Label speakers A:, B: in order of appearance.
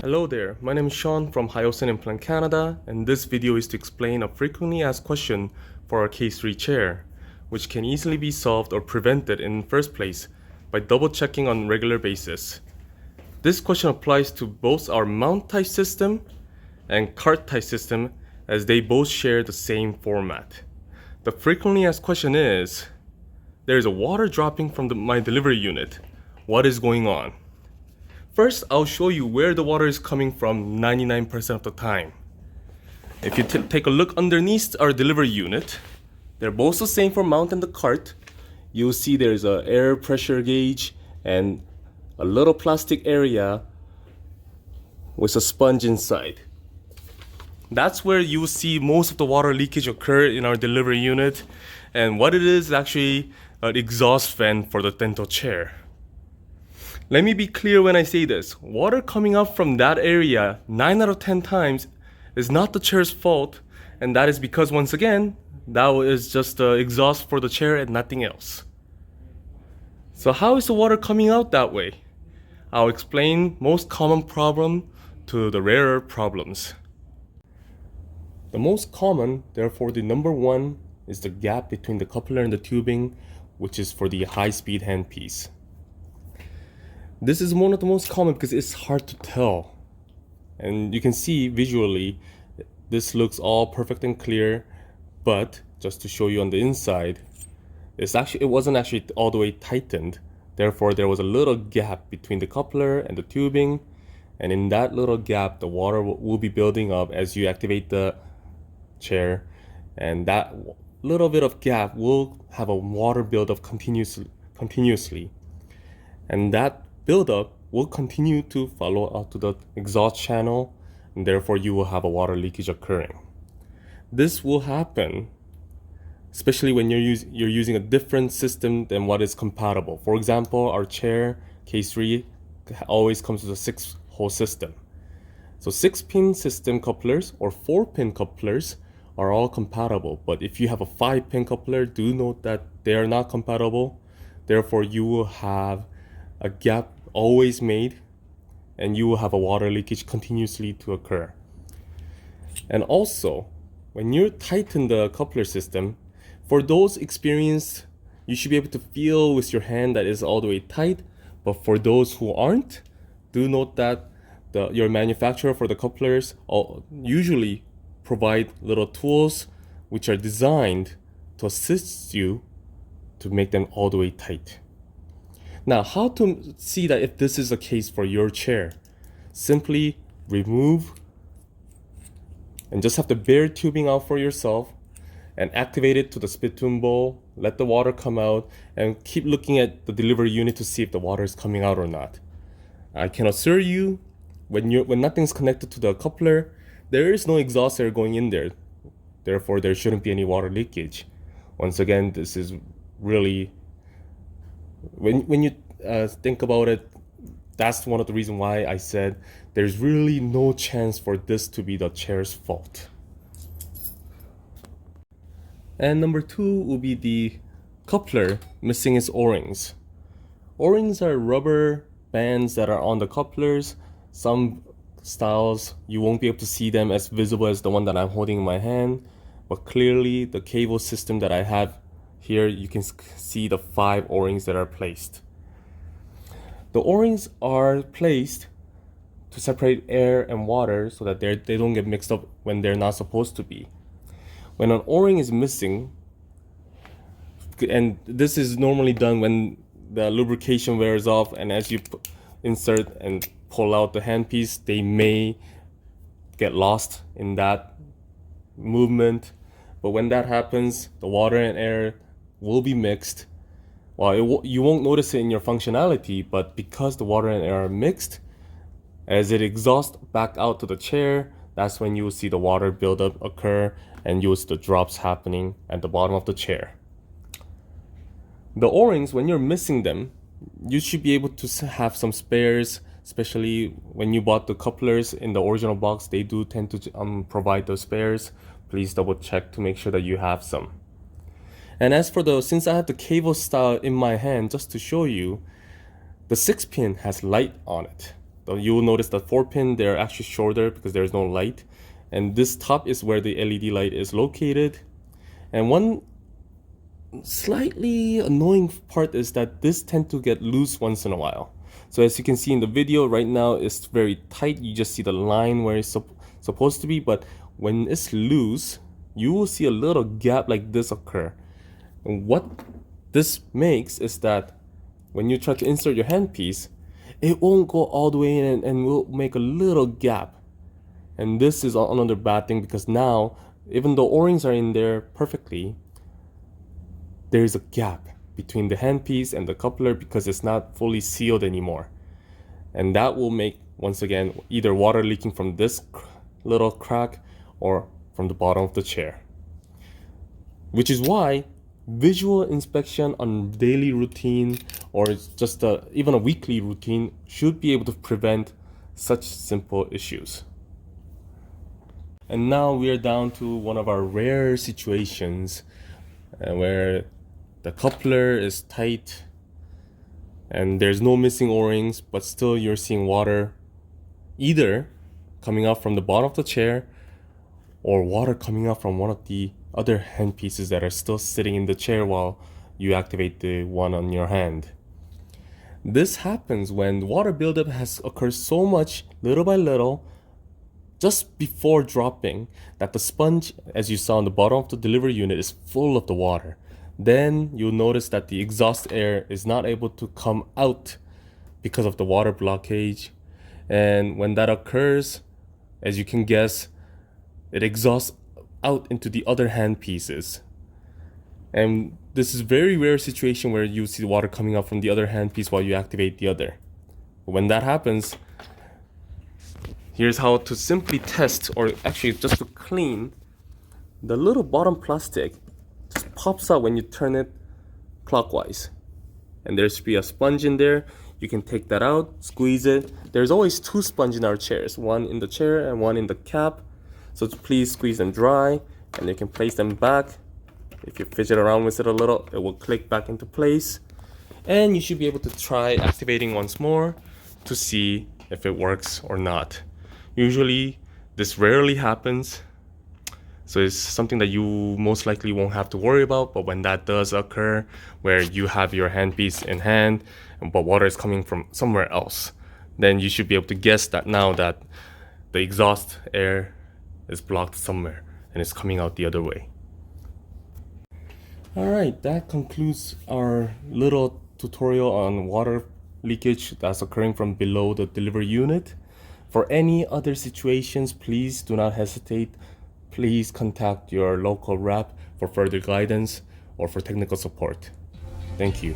A: Hello there, my name is Sean from Hiossen Implant Canada, and this video is to explain a frequently asked question for our K3 chair, which can easily be solved or prevented in the first place by double checking on a regular basis. This question applies to both our mount type system and cart type system, as they both share the same format. The frequently asked question is, there is a water dropping from my delivery unit. What is going on? First, I'll show you where the water is coming from 99% of the time. If you take a look underneath our delivery unit, they're both the same for mount and the cart. You'll see there's an air pressure gauge and a little plastic area with a sponge inside. That's where you will see most of the water leakage occur in our delivery unit, and what it is actually an exhaust fan for the dental chair. Let me be clear when I say this. Water coming up from that area 9 out of 10 times is not the chair's fault, and that is because, once again, that is just the exhaust for the chair and nothing else. So how is the water coming out that way? I'll explain most common problem to the rarer problems. The most common, therefore the number one, is the gap between the coupler and the tubing, which is for the high-speed handpiece. This is one of the most common because it's hard to tell. And you can see visually, this looks all perfect and clear, but just to show you on the inside, it wasn't actually all the way tightened. Therefore, there was a little gap between the coupler and the tubing. And in that little gap, the water will be building up as you activate the chair. And that little bit of gap will have a water buildup continuously. And that buildup will continue to follow out to the exhaust channel, and therefore you will have a water leakage occurring. This will happen especially when you're using a different system than what is compatible. For example, our chair K3 always comes with a 6-hole system. So 6-pin system couplers or 4-pin couplers are all compatible, but if you have a 5-pin coupler, do note that they are not compatible. Therefore, you will have a gap always made, and you will have a water leakage continuously to occur. And also, when you tighten the coupler system, for those experienced, you should be able to feel with your hand that is all the way tight. But for those who aren't, do note that your manufacturer for the couplers usually provide little tools which are designed to assist you to make them all the way tight. Now, how to see that if this is the case for your chair? Simply remove and just have the bare tubing out for yourself and activate it to the spittoon bowl, let the water come out, and keep looking at the delivery unit to see if the water is coming out or not. I can assure you, when nothing's connected to the coupler, there is no exhaust air going in there. Therefore, there shouldn't be any water leakage. Once again, this is really, when you think about it, that's one of the reasons why I said there's really no chance for this to be the chair's fault. And number two will be the coupler missing its O-rings. O-rings are rubber bands that are on the couplers. Some styles, you won't be able to see them as visible as the one that I'm holding in my hand, but clearly the cable system that I have here, you can see the 5 O-rings that are placed. The O-rings are placed to separate air and water so that they don't get mixed up when they're not supposed to be. When an O-ring is missing, and this is normally done when the lubrication wears off, and as you insert and pull out the handpiece, they may get lost in that movement. But when that happens, the water and air will be mixed. Well, you won't notice it in your functionality, but because the water and air are mixed, as it exhausts back out to the chair, that's when you will see the water buildup occur and you will see the drops happening at the bottom of the chair. The O-rings, when you're missing them, you should be able to have some spares, especially when you bought the couplers in the original box. They do tend to provide those spares. Please double check to make sure that you have some. And as for since I have the cable style in my hand, just to show you, the 6-pin has light on it. you'll notice that 4-pin, they're actually shorter because there's no light. And this top is where the LED light is located. And one slightly annoying part is that this tends to get loose once in a while. So as you can see in the video right now, it's very tight. You just see the line where it's supposed to be, but when it's loose, you will see a little gap like this occur. And what this makes is that when you try to insert your handpiece, it won't go all the way in and will make a little gap. And this is another bad thing, because now, even though O-rings are in there perfectly, there is a gap between the handpiece and the coupler because it's not fully sealed anymore. And that will make, once again, either water leaking from this little crack or from the bottom of the chair. Which is why visual inspection on daily routine or just even a weekly routine should be able to prevent such simple issues. And now we are down to one of our rare situations where the coupler is tight and there's no missing O-rings, but still you're seeing water either coming out from the bottom of the chair or water coming out from one of the other hand pieces that are still sitting in the chair while you activate the one on your hand. This happens when water buildup has occurred so much, little by little, just before dropping, that the sponge, as you saw on the bottom of the delivery unit, is full of the water. Then you'll notice that the exhaust air is not able to come out because of the water blockage. And when that occurs, as you can guess, it exhausts out into the other hand pieces. And this is a very rare situation where you see the water coming out from the other hand piece while you activate the other. When that happens, here's how to simply test, or actually just to clean. The little bottom plastic just pops out when you turn it clockwise. And there should be a sponge in there. You can take that out, squeeze it. There's always two sponges in our chairs, one in the chair and one in the cap. So please squeeze them dry, and you can place them back. If you fidget around with it a little, it will click back into place. And you should be able to try activating once more to see if it works or not. Usually, this rarely happens. So it's something that you most likely won't have to worry about, but when that does occur, where you have your handpiece in hand, but water is coming from somewhere else, then you should be able to guess that now that the exhaust air is blocked somewhere and it's coming out the other way. Alright, that concludes our little tutorial on water leakage that's occurring from below the delivery unit. For any other situations, please do not hesitate. Please contact your local rep for further guidance or for technical support. Thank you.